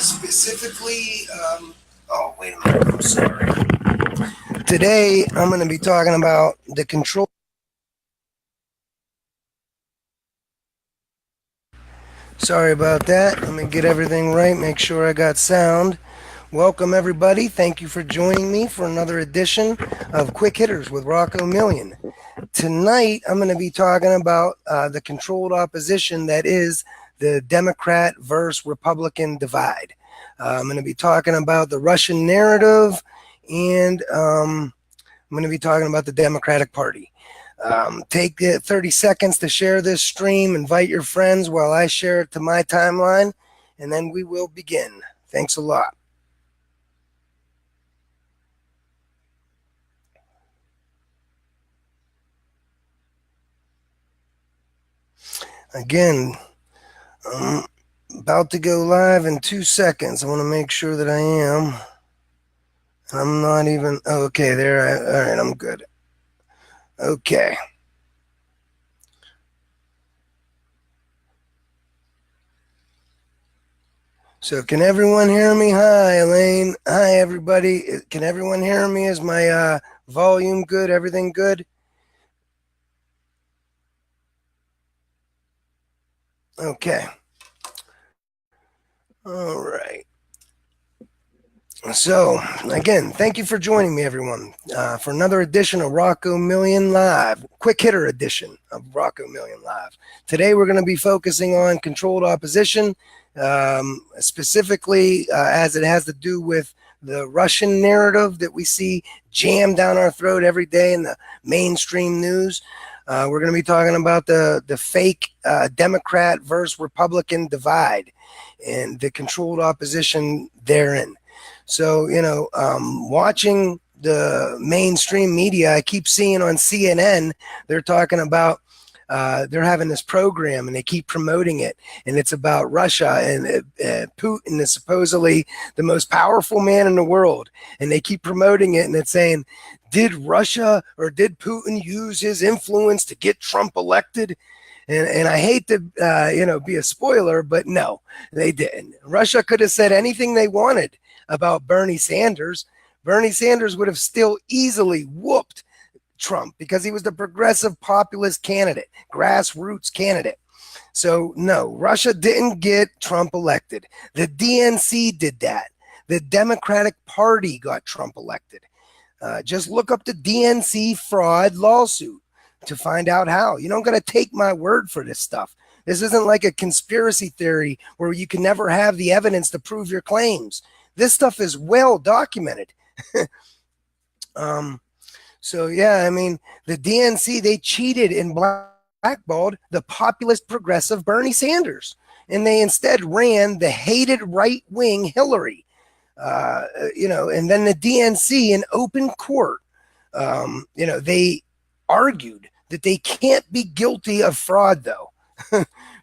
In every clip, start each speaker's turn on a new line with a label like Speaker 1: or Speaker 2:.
Speaker 1: specifically, oh, wait a minute, I'm sorry. Today, I'm going to be talking about the control. Sorry about that. Let me get everything right, make sure I got sound. Welcome, everybody. Thank you for joining me for another edition of Quick Hitters with Rocco Million. Tonight, I'm going to be talking about the controlled opposition that is the Democrat versus Republican divide. I'm going to be talking about the Russian narrative, and I'm going to be talking about the Democratic Party. Take 30 seconds to share this stream, invite your friends while I share it to my timeline, and then we will begin. Thanks a lot. Again, I'm about to go live in 2 seconds. I want to make sure that I am. I'm not even, okay, there, all right, I'm good. Okay. So can everyone hear me? Hi, Elaine. Hi, everybody. Can everyone hear me? Is my volume good? Everything good? Okay. All right. So, again, thank you for joining me, everyone, for another edition of Rocco Million Live, quick hitter edition of Rocco Million Live. Today, we're going to be focusing on controlled opposition, specifically as it has to do with the Russian narrative that we see jammed down our throat every day in the mainstream news. We're going to be talking about the fake Democrat versus Republican divide and the controlled opposition therein. So, watching the mainstream media, I keep seeing on CNN, they're talking about, they're having this program and they keep promoting it. And it's about Russia, and Putin is supposedly the most powerful man in the world. And they keep promoting it, and it's saying, did Russia or did Putin use his influence to get Trump elected? And I hate to, be a spoiler, but no, they didn't. Russia could have said anything they wanted about Bernie Sanders. Bernie Sanders would have still easily whooped Trump because he was the progressive populist candidate, grassroots candidate. So no, Russia didn't get Trump elected. The DNC did that. The Democratic Party got Trump elected. Just look up the DNC fraud lawsuit to find out how. You don't got to take my word for this stuff. This isn't like a conspiracy theory where you can never have the evidence to prove your claims. This stuff is well documented. So yeah, I mean, the DNC, they cheated and blackballed the populist progressive Bernie Sanders, and they instead ran the hated right wing Hillary. And then the DNC in open court, they argued that they can't be guilty of fraud, though,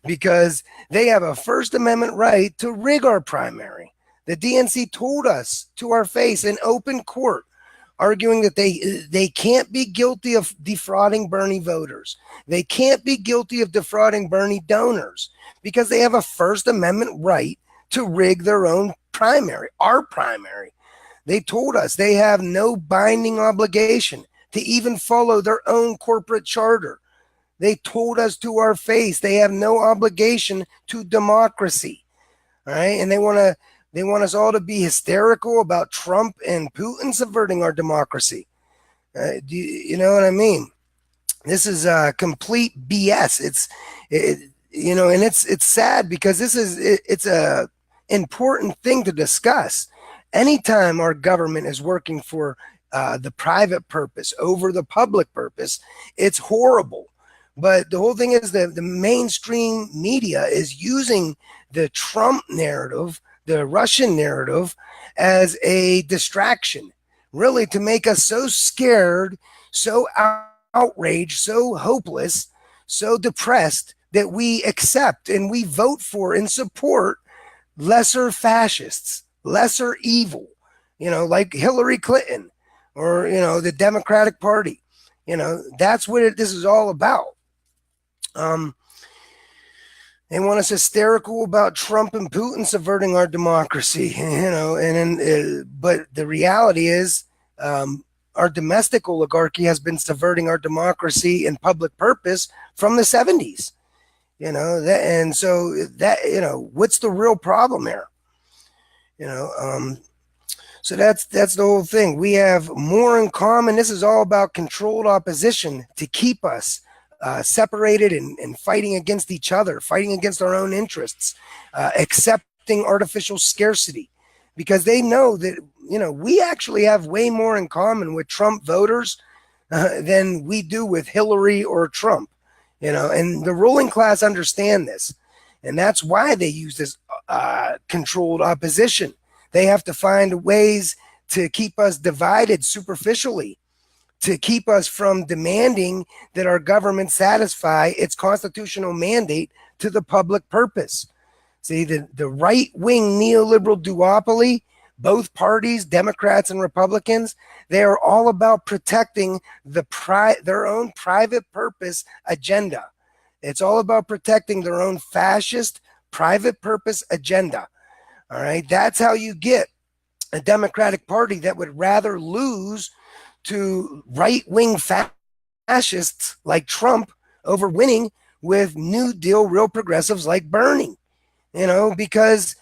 Speaker 1: because they have a First Amendment right to rig our primary. The DNC told us to our face in open court, arguing that they can't be guilty of defrauding Bernie voters. They can't be guilty of defrauding Bernie donors because they have a First Amendment right to rig their own primary, our primary. They told us they have no binding obligation to even follow their own corporate charter. They told us to our face they have no obligation to democracy. All right. And they want us all to be hysterical about Trump and Putin subverting our democracy. You know what I mean? This is complete BS. And it's sad because it's a important thing to discuss. Anytime our government is working for the private purpose over the public purpose, it's horrible. But the whole thing is that the mainstream media is using the Trump narrative, the Russian narrative, as a distraction, really, to make us so scared, so outraged, so hopeless, so depressed that we accept and we vote for and support lesser fascists, lesser evil, like Hillary Clinton or, the Democratic Party. That's what this is all about. They want us hysterical about Trump and Putin subverting our democracy, but the reality is, our domestic oligarchy has been subverting our democracy and public purpose from the 70s. And so what's the real problem here? So that's the whole thing. We have more in common. This is all about controlled opposition to keep us separated and fighting against each other, fighting against our own interests, accepting artificial scarcity, because they know that we actually have way more in common with Trump voters than we do with Hillary or Trump. And the ruling class understand this, and that's why they use this controlled opposition. They have to find ways to keep us divided superficially, to keep us from demanding that our government satisfy its constitutional mandate to the public purpose. See, the right-wing neoliberal duopoly, both parties, Democrats and Republicans, they are all about protecting their own private purpose agenda. It's all about protecting their own fascist private purpose agenda. All right, that's how you get a Democratic Party that would rather lose to right-wing fascists like Trump over winning with New Deal real progressives like Bernie. Because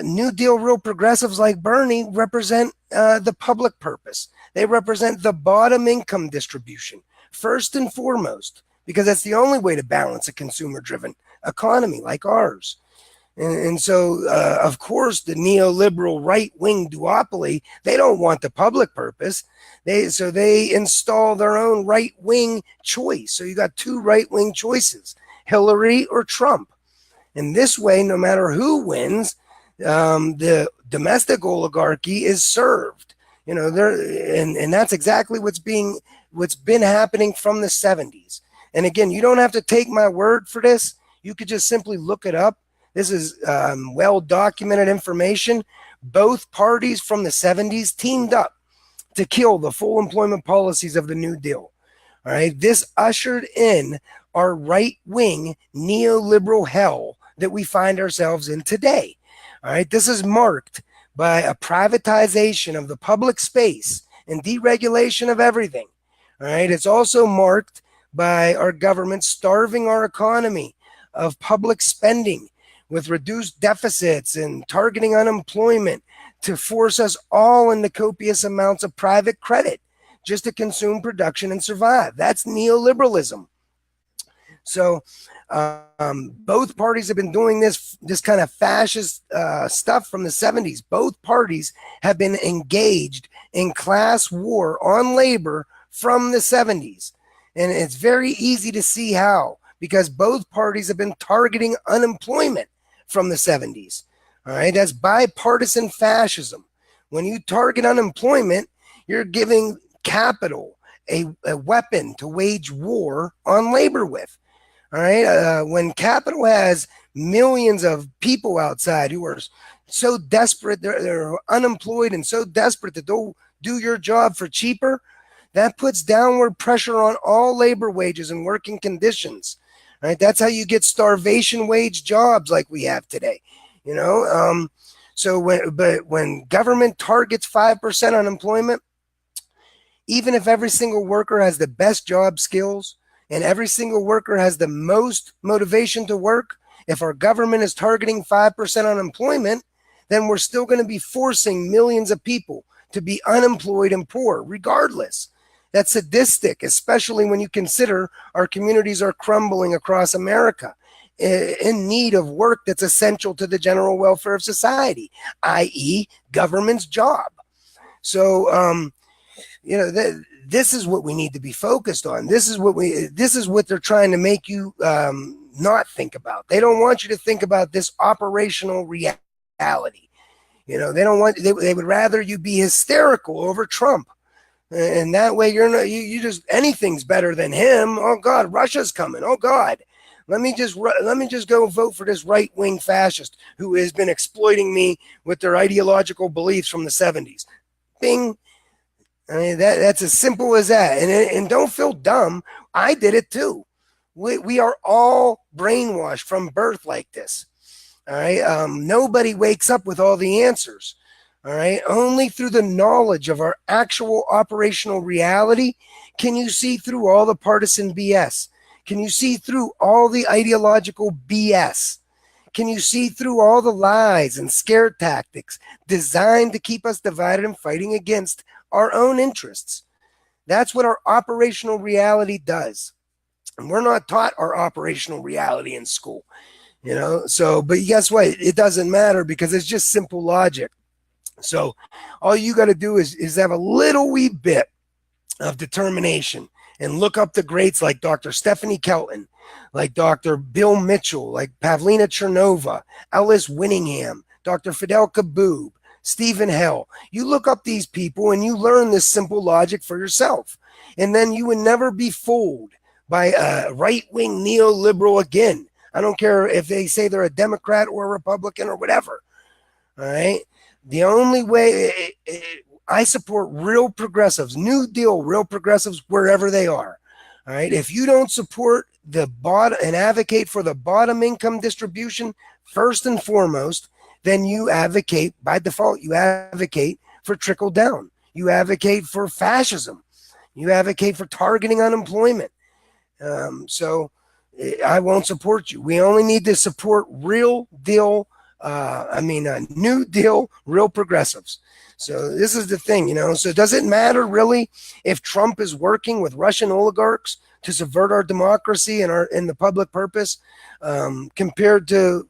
Speaker 1: New Deal real progressives like Bernie represent the public purpose. They represent the bottom income distribution, first and foremost, because that's the only way to balance a consumer-driven economy like ours. And so, of course, the neoliberal right-wing duopoly, they don't want the public purpose. So they install their own right-wing choice. So you got two right-wing choices, Hillary or Trump. And this way, no matter who wins, the domestic oligarchy is served. And that's exactly what's been happening from the 70s. And again, you don't have to take my word for this. You could just simply look it up. This is well-documented information. Both parties from the 70s teamed up to kill the full employment policies of the New Deal. All right, this ushered in our right-wing neoliberal hell that we find ourselves in today. All right, this is marked by a privatization of the public space and deregulation of everything. All right, it's also marked by our government starving our economy of public spending with reduced deficits and targeting unemployment to force us all into copious amounts of private credit just to consume production and survive. That's neoliberalism. So both parties have been doing this kind of fascist stuff from the 70s. Both parties have been engaged in class war on labor from the 70s. And it's very easy to see how, because both parties have been targeting unemployment from the 70s. All right, that's bipartisan fascism. When you target unemployment, you're giving capital a weapon to wage war on labor with. All right, when capital has millions of people outside who are so desperate, they're unemployed and so desperate to do your job for cheaper, that puts downward pressure on all labor wages and working conditions. Right? That's how you get starvation wage jobs like we have today. So when government targets 5% unemployment, even if every single worker has the best job skills and every single worker has the most motivation to work, if our government is targeting 5% unemployment, then we're still going to be forcing millions of people to be unemployed and poor, regardless. That's sadistic, especially when you consider our communities are crumbling across America in need of work that's essential to the general welfare of society, i.e. government's job. So, this is what we need to be focused on. This is what they're trying to make you not think about. They don't want you to think about this operational reality. They don't want, they would rather you be hysterical over Trump. And that way you just, anything's better than him. Oh God, Russia's coming. Oh God, let me just go vote for this right-wing fascist who has been exploiting me with their ideological beliefs from the 70s. Bing. I mean, that's as simple as that. And don't feel dumb. I did it too. We are all brainwashed from birth like this. All right. Nobody wakes up with all the answers. All right. Only through the knowledge of our actual operational reality can you see through all the partisan BS. Can you see through all the ideological BS? Can you see through all the lies and scare tactics designed to keep us divided and fighting against our own interests? That's what our operational reality does. And we're not taught our operational reality in school, So, but guess what? It doesn't matter because it's just simple logic. So all you got to do is have a little wee bit of determination and look up the greats like Dr. Stephanie Kelton, like Dr. Bill Mitchell, like Pavlina Chernova, Ellis Winningham, Dr. Fidel Kaboob, Stephen Hell. You look up these people and you learn this simple logic for yourself. And then you would never be fooled by a right-wing neoliberal again. I don't care if they say they're a Democrat or a Republican or whatever. All right. The only way I support real progressives, New Deal, real progressives, wherever they are. All right. If you don't support the bottom and advocate for the bottom income distribution first and foremost, then you advocate by default, you advocate for trickle down. You advocate for fascism. You advocate for targeting unemployment. So I won't support you. We only need to support real deal. New Deal, real progressives. So this is the thing, So does it matter really if Trump is working with Russian oligarchs to subvert our democracy and the public purpose, compared to,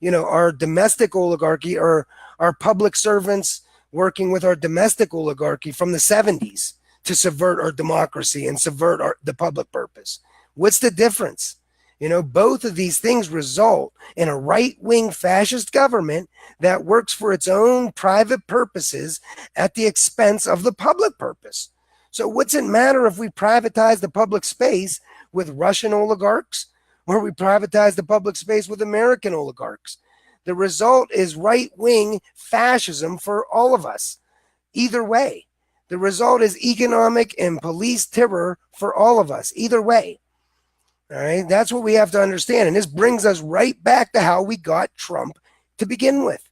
Speaker 1: our domestic oligarchy or our public servants working with our domestic oligarchy from the 70s to subvert our democracy and subvert the public purpose? What's the difference? Both of these things result in a right-wing fascist government that works for its own private purposes at the expense of the public purpose. So what's it matter if we privatize the public space with Russian oligarchs or we privatize the public space with American oligarchs? The result is right-wing fascism for all of us. Either way, the result is economic and police terror for all of us. Either way. All right, that's what we have to understand. And this brings us right back to how we got Trump to begin with.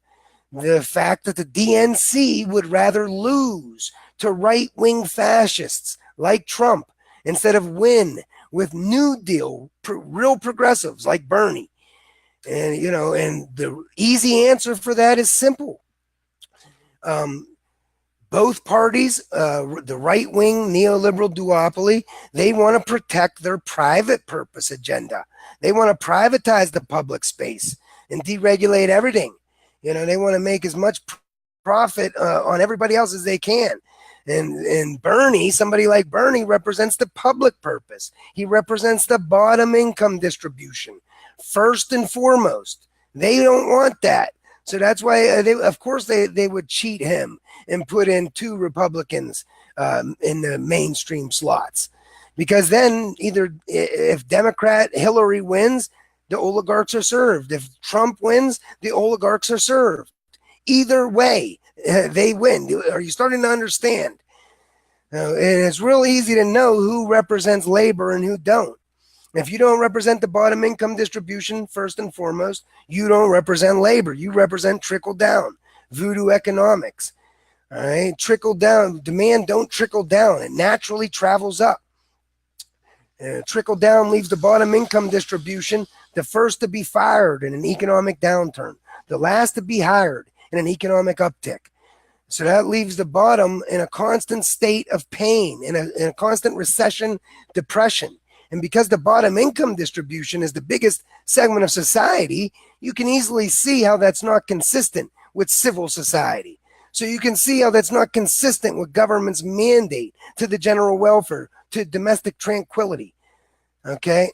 Speaker 1: The fact that the DNC would rather lose to right-wing fascists like Trump instead of win with New Deal, real progressives like Bernie. And, and the easy answer for that is simple. Both parties, the right-wing neoliberal duopoly, they want to protect their private purpose agenda. They want to privatize the public space and deregulate everything. They want to make as much profit on everybody else as they can. And Bernie, somebody like Bernie, represents the public purpose. He represents the bottom income distribution. First and foremost, they don't want that. So that's why, they would cheat him and put in 2 Republicans in the mainstream slots. Because then either if Democrat Hillary wins, the oligarchs are served. If Trump wins, the oligarchs are served. Either way, they win. Are you starting to understand? And it's real easy to know who represents labor and who don't. If you don't represent the bottom income distribution, first and foremost, you don't represent labor. You represent trickle down, voodoo economics. All right, trickle down. Demand don't trickle down. It naturally travels up. Trickle down leaves the bottom income distribution the first to be fired in an economic downturn, the last to be hired in an economic uptick. So that leaves the bottom in a constant state of pain, in a constant recession, depression. And because the bottom income distribution is the biggest segment of society, you can easily see how that's not consistent with civil society. So you can see how that's not consistent with government's mandate to the general welfare, to domestic tranquility. Okay?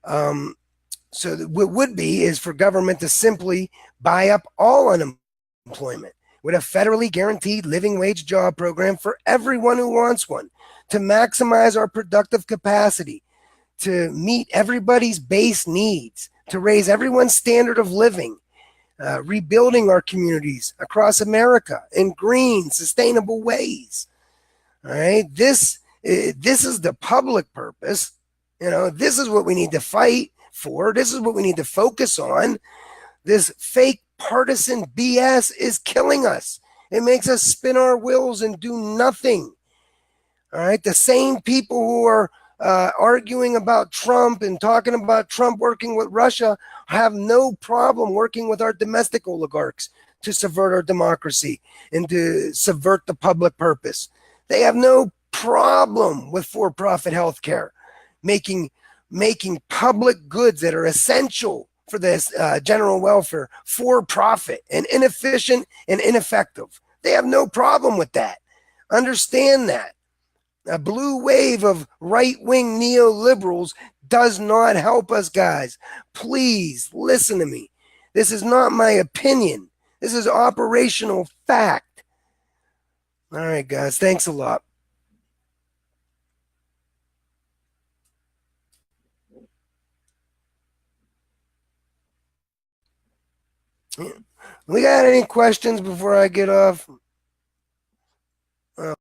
Speaker 1: So what would be is for government to simply buy up all unemployment with a federally guaranteed living wage job program for everyone who wants one, to maximize our productive capacity, to meet everybody's base needs, to raise everyone's standard of living, rebuilding our communities across America in green, sustainable ways. All right, this is the public purpose, This is what we need to fight for. This is what we need to focus on. This fake partisan BS is killing us. It makes us spin our wheels and do nothing. All right. The same people who are arguing about Trump and talking about Trump working with Russia have no problem working with our domestic oligarchs to subvert our democracy and to subvert the public purpose. They have no problem with for-profit healthcare, making public goods that are essential for this general welfare for profit and inefficient and ineffective. They have no problem with that. Understand that. A blue wave of right-wing neoliberals does not help us, guys. Please listen to me. This is not my opinion. This is operational fact. All right, guys. Thanks a lot. We got any questions before I get off?